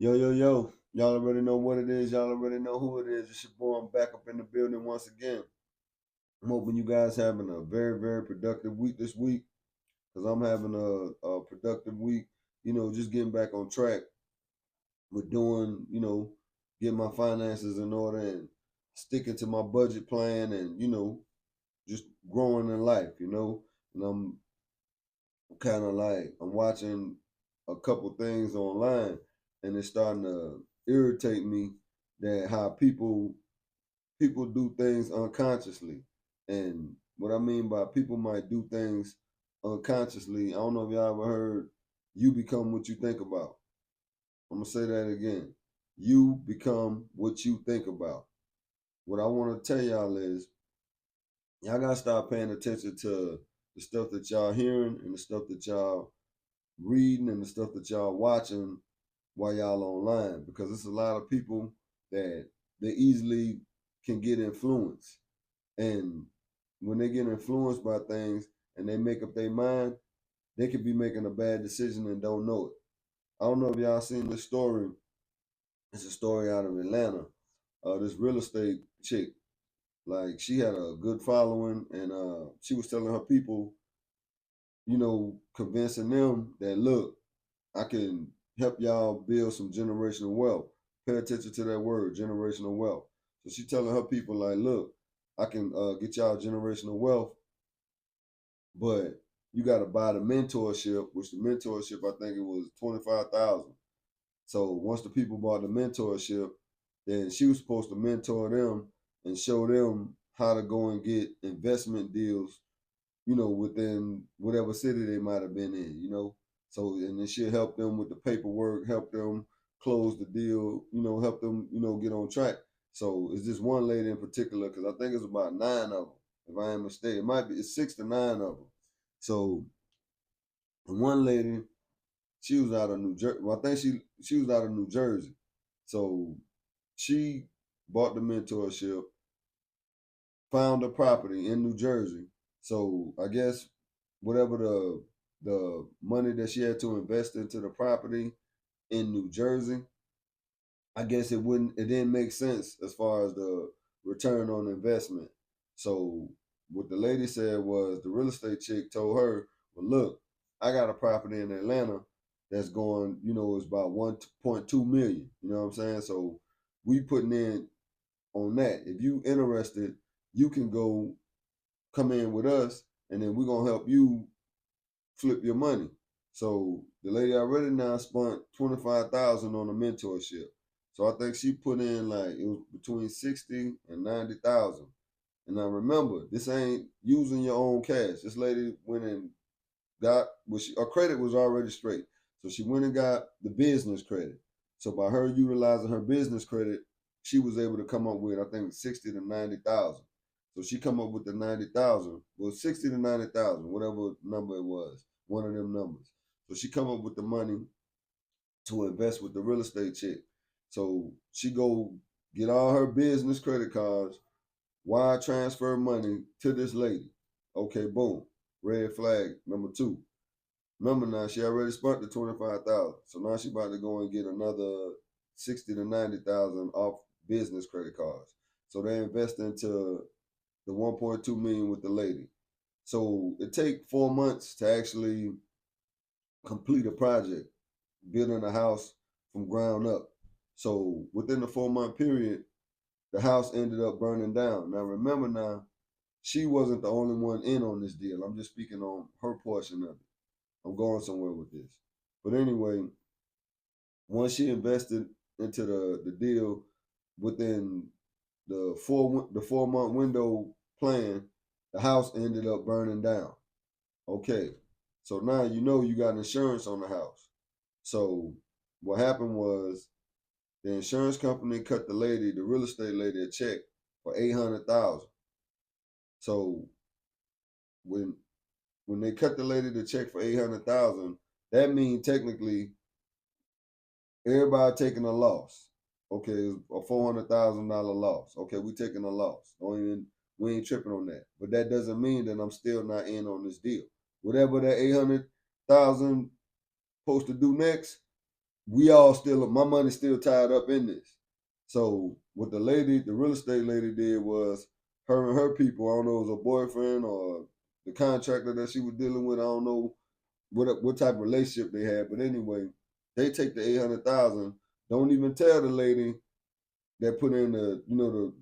Yo, yo, yo. Y'all already know what it is. Y'all already know who it is. It's your boy. I'm back up in the building once again. I'm hoping you guys having a very, very productive week this week because I'm having a productive week. Just getting back on track with doing, getting my finances in order and sticking to my budget plan and, just growing in life. And I'm kind of like, I'm watching a couple things online and it's starting to irritate me that how people do things unconsciously. And what I mean by people might do things unconsciously, I don't know if y'all ever heard you become what you think about. I'm gonna say that again. You become what you think about. What I want to tell y'all is y'all gotta start paying attention to the stuff that y'all hearing and the stuff that y'all reading and the stuff that y'all watching while y'all online because it's a lot of people that they easily can get influenced. And when they get influenced by things and they make up their mind, they could be making a bad decision and don't know it. I don't know if y'all seen this story. It's a story out of Atlanta. This real estate chick, like she had a good following, and she was telling her people, convincing them that look, I can help y'all build some generational wealth. Pay attention to that word, generational wealth. So she telling her people like, look, I can get y'all generational wealth, but you got to buy the mentorship, which the mentorship I think it was 25,000. So once the people bought the mentorship, then she was supposed to mentor them and show them how to go and get investment deals, within whatever city they might have been in. So and then she'll help them with the paperwork, help them close the deal, help them, get on track. So it's this one lady in particular, because I think it's about nine of them, if I ain't mistaken. It might be it's six to nine of them. So the one lady, she was out of New Jersey. Well, I think she was out of New Jersey. So she bought the mentorship, found a property in New Jersey. So I guess whatever the money that she had to invest into the property in New Jersey, I guess it didn't make sense as far as the return on investment. So what the lady said was the real estate chick told her, well look, I got a property in Atlanta that's going, it's about 1.2 million. You know what I'm saying? So we putting in on that. If you interested, you can go come in with us and then we're gonna help you flip your money. So the lady already now spent 25,000 on a mentorship. So I think she put in like it was between 60 and 90,000. And now remember, this ain't using your own cash. This lady went and got her credit was already straight. So she went and got the business credit. So by her utilizing her business credit, she was able to come up with I think 60 to 90,000. So she come up with the 90,000, well 60 to 90,000, whatever number it was, one of them numbers. So she come up with the money to invest with the real estate chick. So she go get all her business credit cards, wire transfer money to this lady. Okay, boom. Red flag number two. Remember now, she already spent the 25,000, so now she about to go and get another 60 to 90,000 off business credit cards. So they invest into the 1.2 million with the lady. So it take 4 months to actually complete a project, building a house from ground up. So within the 4 month period, the house ended up burning down. Now remember now, she wasn't the only one in on this deal. I'm just speaking on her portion of it. I'm going somewhere with this. But anyway, once she invested into the deal within the 4 month window plan, the house ended up burning down. Okay, so now you know you got insurance on the house. So what happened was the insurance company cut the real estate lady, a check for 800,000. So when when they cut the lady the check for 800,000, that means technically everybody taking a loss. Okay, a $400,000 loss. Okay, we taking a loss. We ain't tripping on that. But that doesn't mean that I'm still not in on this deal. Whatever that 800,000 supposed to do next, we all still, my money's still tied up in this. So what the lady, the real estate lady did was, her and her people, I don't know, it was a boyfriend or the contractor that she was dealing with, I don't know what type of relationship they had, but anyway, they take the 800,000. Don't even tell the lady that put in the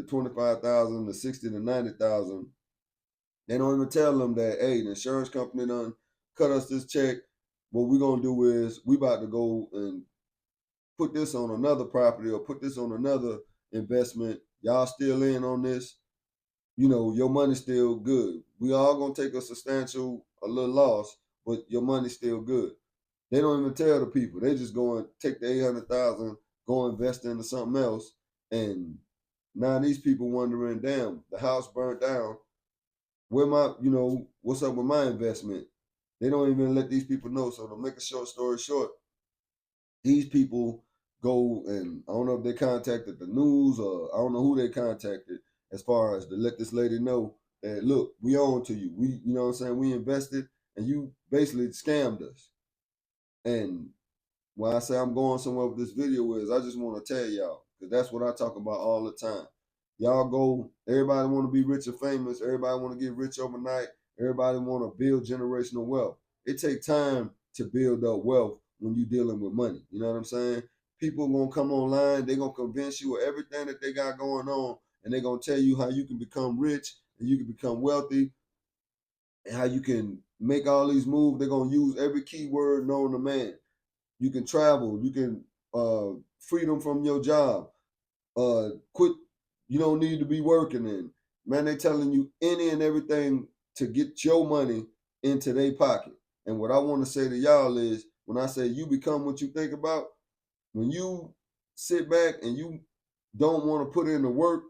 25,000, the 60 to 90,000. They don't even tell them that, hey, the insurance company done cut us this check. What we're gonna do is we about to go and put this on another property or put this on another investment. Y'all still in on this? Your money's still good. We all gonna take a little loss, but your money's still good. They don't even tell the people. They just go and take the 800,000, go invest into something else, and now these people wondering, damn, the house burnt down. Where what's up with my investment? They don't even let these people know. So to make a short story short, these people go, and I don't know if they contacted the news or I don't know who they contacted as far as to let this lady know that, look, we own to you. You know what I'm saying? We invested and you basically scammed us. And when I say I'm going somewhere with this video is, I just want to tell y'all, because that's what I talk about all the time. Y'all go, everybody want to be rich and famous. Everybody want to get rich overnight. Everybody want to build generational wealth. It takes time to build up wealth when you're dealing with money. You know what I'm saying? People going to come online. They're going to convince you of everything that they got going on. And they're going to tell you how you can become rich and you can become wealthy and how you can make all these moves. They're going to use every keyword known to man. You can travel. You can freedom from your job. Quit. You don't need to be working in. Man, they telling you any and everything to get your money into their pocket. And what I want to say to y'all is, when I say you become what you think about, when you sit back and you don't want to put in the work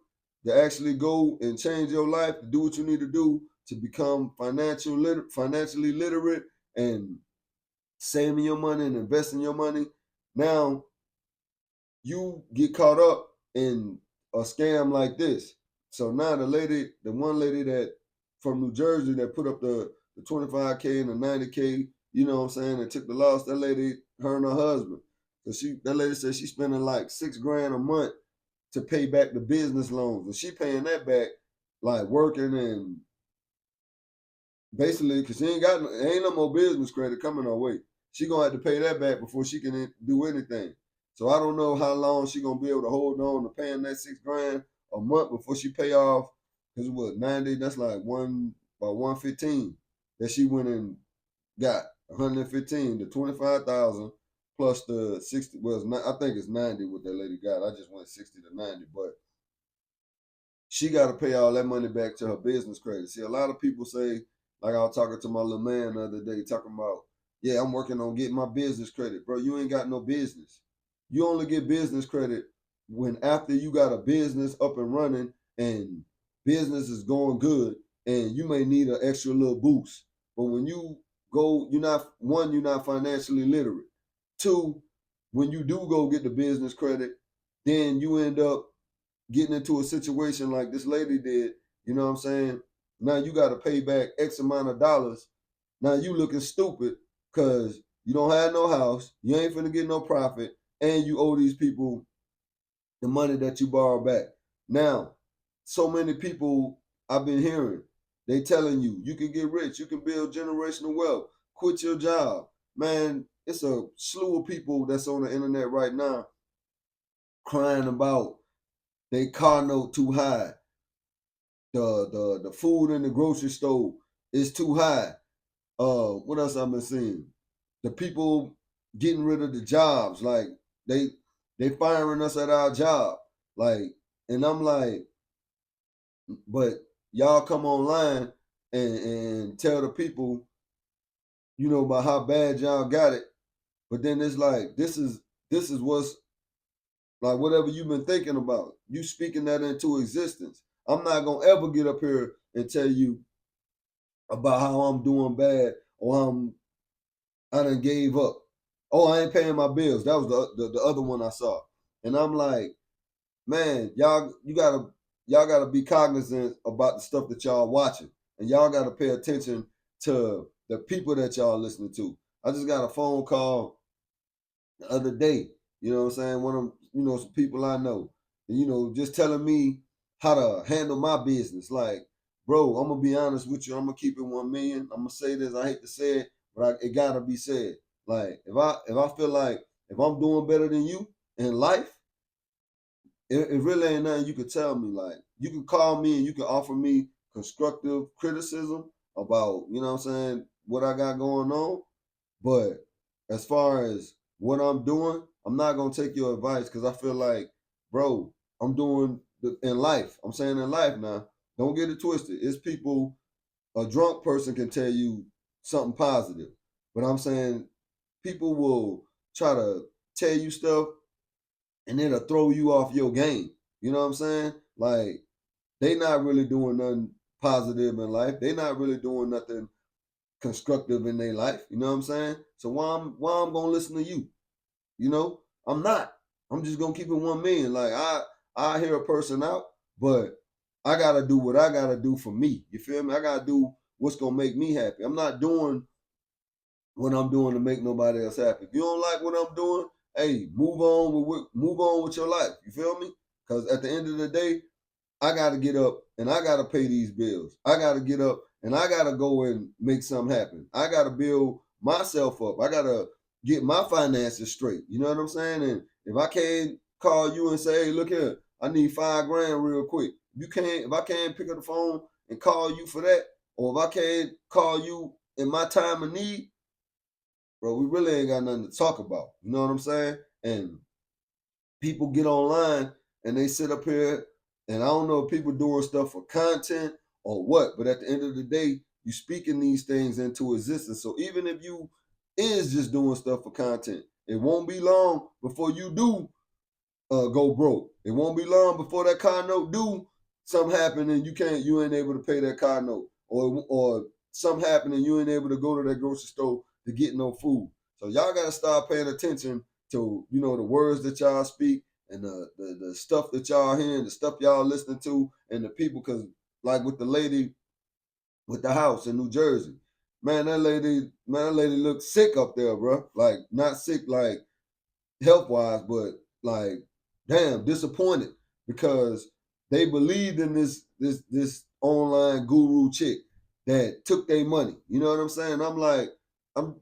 to actually go and change your life, to do what you need to do to become financially literate and saving your money and investing your money. Now you get caught up in a scam like this. So now the one lady that from New Jersey that put up the 25K and the 90K, you know what I'm saying, and took the loss, that lady, her and her husband. So that lady said she's spending like $6,000 a month to pay back the business loans. And she paying that back like working and basically, because she ain't no more business credit coming her way. She gonna have to pay that back before she can do anything. So I don't know how long she gonna be able to hold on to paying that $6,000 a month before she pay off. Cause what 90? That's like about 115 that she went and got 115, the 25,000 plus the 60. Well, I think it's 90 what that lady got. I just went 60 to 90, but she got to pay all that money back to her business credit. See, a lot of people say, like I was talking to my little man the other day, talking about, yeah, I'm working on getting my business credit. Bro, you ain't got no business. You only get business credit when after you got a business up and running and business is going good and you may need an extra little boost. But when you go, you're not financially literate. Two, when you do go get the business credit, then you end up getting into a situation like this lady did, you know what I'm saying? Now you got to pay back X amount of dollars. Now you looking stupid because you don't have no house, you ain't finna get no profit, and you owe these people the money that you borrowed back. Now, so many people I've been hearing, they telling you, you can get rich, you can build generational wealth, quit your job. Man, it's a slew of people that's on the internet right now crying about they car note too high. The food in the grocery store is too high. What else I've been seeing? The people getting rid of the jobs, like they they firing us at our job. Like, and I'm like, but y'all come online and tell the people, about how bad y'all got it. But then it's like this is what's like whatever you've been thinking about. You speaking that into existence. I'm not gonna ever get up here and tell you about how I'm doing bad or I done gave up. Oh, I ain't paying my bills. That was the other one I saw. And I'm like, man, y'all gotta be cognizant about the stuff that y'all watching. And y'all gotta pay attention to the people that y'all listening to. I just got a phone call the other day. You know what I'm saying? One of them, some people I know, just telling me how to handle my business. Like, bro, I'm gonna be honest with you. I'm gonna keep it 1 million. I'm gonna say this. I hate to say it, but it gotta be said. Like, if I feel like if I'm doing better than you in life, it really ain't nothing you could tell me. Like, you can call me and you can offer me constructive criticism about, what I'm saying, what I got going on. But as far as what I'm doing, I'm not gonna take your advice because I feel like, bro, I'm doing in life. I'm saying in life now. Don't get it twisted. It's people. A drunk person can tell you something positive, but I'm saying people will try to tell you stuff and it'll throw you off your game. You know what I'm saying? Like they not really doing nothing positive in life. They not really doing nothing constructive in their life. You know what I'm saying? So why I'm gonna listen to you? You know, I'm not. I'm just gonna keep it 1 million. Like I hear a person out, but I gotta do what I gotta do for me. You feel me? I gotta do what's gonna make me happy. I'm not doing what I'm doing to make nobody else happy. If you don't like what I'm doing, hey, move on with your life. You feel me? Because at the end of the day, I got to get up and I got to pay these bills. I got to get up and I got to go and make something happen. I got to build myself up. I got to get my finances straight. You know what I'm saying? And if I can't call you and say, hey, look here, I need 5 grand real quick. If I can't pick up the phone and call you for that, or if I can't call you in my time of need, bro, we really ain't got nothing to talk about. You know what I'm saying? And people get online and they sit up here, and I don't know if people doing stuff for content or what, but at the end of the day, you speaking these things into existence. So even if you is just doing stuff for content, it won't be long before you do go broke. It won't be long before that car note do something happen and you ain't able to pay that car note, or something happen and you ain't able to go to that grocery store to get no food. So y'all got to start paying attention to the words that y'all speak and the stuff that y'all hearing, the stuff y'all listening to, and the people. Because like with the lady with the house in New Jersey, man, that lady looked sick up there, bro. Like not sick like health wise, but like damn disappointed because they believed in this online guru chick that took their money. You know what I'm saying? I'm like,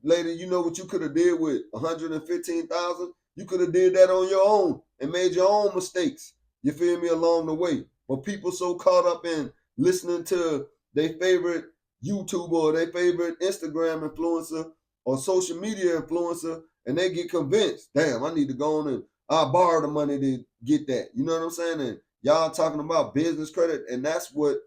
lady, you know what you could have did with 115,000? You could have did that on your own and made your own mistakes. You feel me along the way. But people so caught up in listening to their favorite YouTuber or their favorite Instagram influencer or social media influencer, and they get convinced, damn, I need to go on and I'll borrow the money to get that. You know what I'm saying? And y'all talking about business credit, and that's what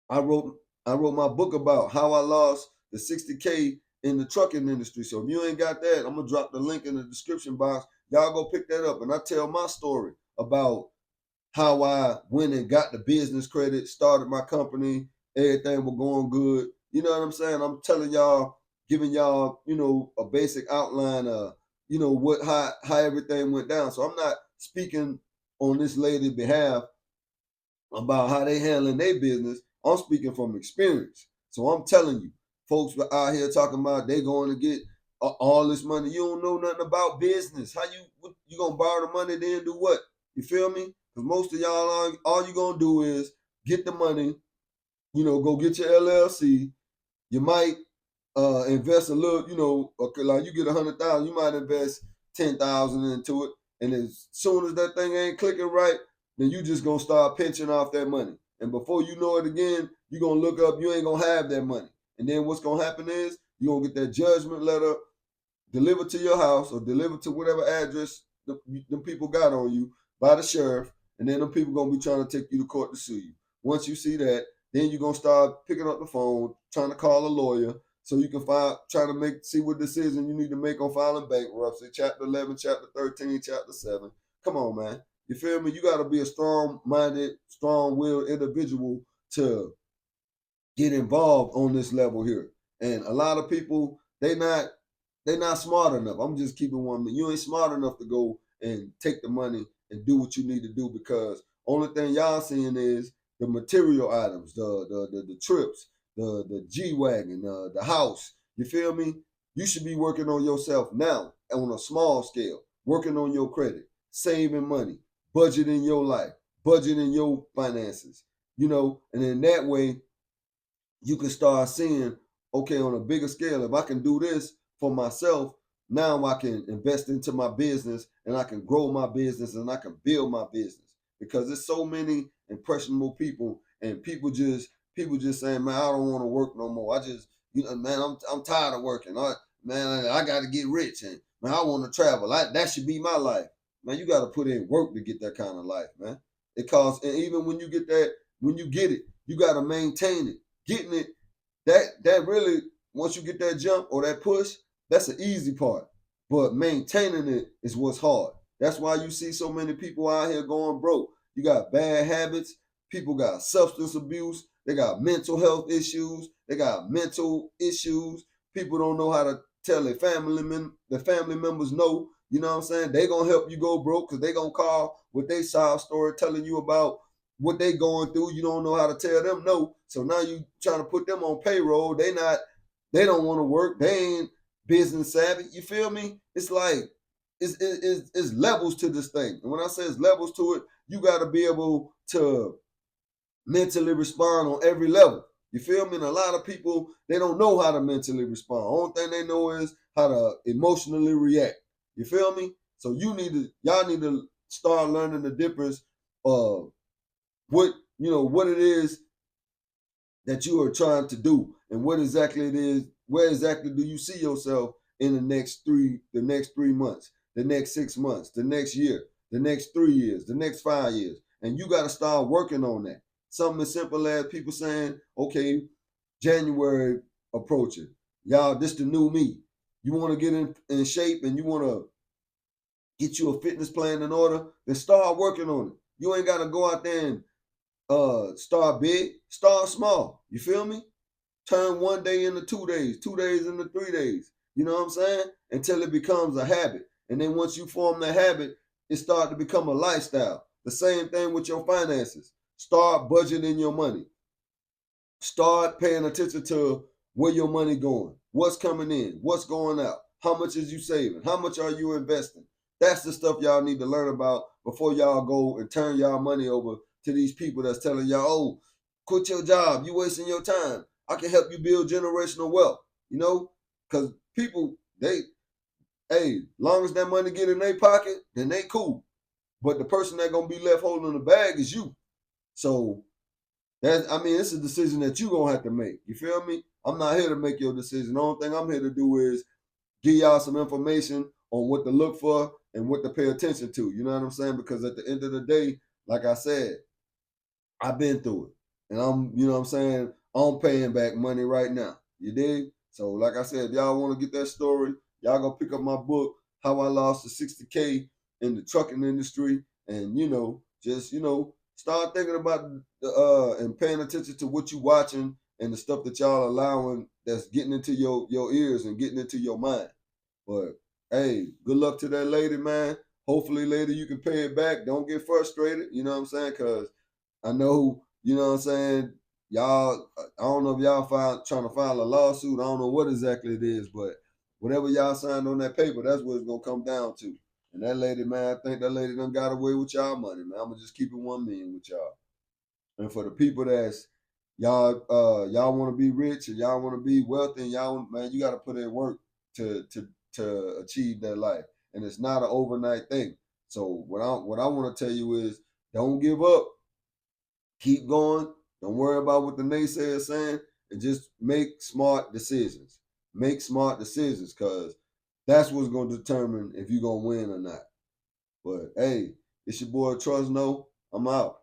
I wrote. I wrote my book about how I lost the 60K in the trucking industry. So if you ain't got that, I'm gonna drop the link in the description box. Y'all go pick that up, and I tell my story about how I went and got the business credit, started my company, everything was going good. You know what I'm saying? I'm telling y'all, giving y'all, a basic outline of, what how everything went down. So I'm not speaking on this lady's behalf about how they handling their business. I'm speaking from experience. So I'm telling you, folks out here talking about they going to get all this money. You don't know nothing about business. How you gonna borrow the money then do what? You feel me? Because most of y'all, all you gonna do is get the money. Go get your LLC. You might invest a little. Okay, like you get 100,000, you might invest 10,000 into it, and as soon as that thing ain't clicking right, then you just gonna start pinching off that money. And before you know it again, you gonna look up, you ain't gonna have that money. And then what's gonna happen is you gonna get that judgment letter delivered to your house or delivered to whatever address the people got on you by the sheriff, and then the people gonna be trying to take you to court to sue you. Once you see that, then you're gonna start picking up the phone, trying to call a lawyer so you can try to see what decision you need to make on filing bankruptcy, chapter 11, chapter 13, chapter 7. Come on, man. You feel me? You gotta be a strong-minded, strong-willed individual to get involved on this level here. And a lot of people, they not smart enough. I'm just keeping one. You ain't smart enough to go and take the money and do what you need to do because only thing y'all seeing is the material items, the trips, the G wagon, the house. You feel me? You should be working on yourself now on a small scale, working on your credit, saving money, budgeting your life, budgeting your finances, and in that way, you can start seeing, okay, on a bigger scale, if I can do this for myself, now I can invest into my business and I can grow my business and I can build my business. Because there's so many impressionable people and people just saying, man, I don't want to work no more. I just, man, I'm tired of working. Man, I got to get rich and man, I want to travel. That should be my life. Man, you got to put in work to get that kind of life, man. It costs, and even when you get that, when you get it, you got to maintain it. Getting it, that really, once you get that jump or that push, that's the easy part. But maintaining it is what's hard. That's why you see so many people out here going broke. You got bad habits, people got substance abuse, they got mental health issues, they got mental issues. People don't know how to tell their family members no. You know what I'm saying? They gonna help you go broke because they gonna call with their side story telling you about what they going through. You don't know how to tell them no. So now you trying to put them on payroll. They don't want to work. They ain't business savvy. You feel me? It's like it's levels to this thing. And when I say it's levels to it, you got to be able to mentally respond on every level. You feel me? And a lot of people, they don't know how to mentally respond. Only thing they know is how to emotionally react. You feel me? So y'all need to start learning the difference of what it is that you are trying to do and what exactly it is. Where exactly do you see yourself in the next 3 months, the next 6 months, the next year, the next 3 years, the next 5 years? And you got to start working on that. Something as simple as people saying, okay, January approaching. Y'all, this the new me. You want to get in shape and you want to get you a fitness plan in order, then start working on it. You ain't got to go out there and start big, start small. You feel me? Turn one day into 2 days, 2 days into 3 days. You know what I'm saying? Until it becomes a habit. And then once you form that habit, it starts to become a lifestyle. The same thing with your finances. Start budgeting your money. Start paying attention to where your money going, what's coming in, what's going out, how much is you saving, how much are you investing. That's the stuff y'all need to learn about before y'all go and turn y'all money over to these people that's telling y'all, oh, quit your job, you wasting your time. I can help you build generational wealth, because people, long as that money get in their pocket, then they cool. But the person that gonna be left holding the bag is you. So it's a decision that you gonna have to make. You feel me? I'm not here to make your decision. The only thing I'm here to do is give y'all some information on what to look for and what to pay attention to. You know what I'm saying? Because at the end of the day, like I said, I've been through it. And I'm paying back money right now. You dig? So like I said, if y'all want to get that story, y'all go pick up my book, How I Lost the 60K in the Trucking Industry. And, just, start thinking about and paying attention to what you watching and the stuff that y'all allowing that's getting into your ears and getting into your mind. But hey, good luck to that lady, man. Hopefully later you can pay it back. Don't get frustrated, you know what I'm saying? Because I know, you know what I'm saying, y'all, I don't know if y'all trying to file a lawsuit. I don't know what exactly it is, but whatever y'all signed on that paper, that's what it's going to come down to. And that lady, man, I think that lady done got away with y'all money, man. I'm going to just keep it 1 million with y'all. And for the people that's, y'all want to be rich and y'all want to be wealthy, and man, you got to put in work to achieve that life. And it's not an overnight thing. So what I want to tell you is don't give up. Keep going. Don't worry about what the naysayers saying, and just make smart decisions. Make smart decisions, because that's what's going to determine if you're going to win or not. But hey, it's your boy Trust No. I'm out.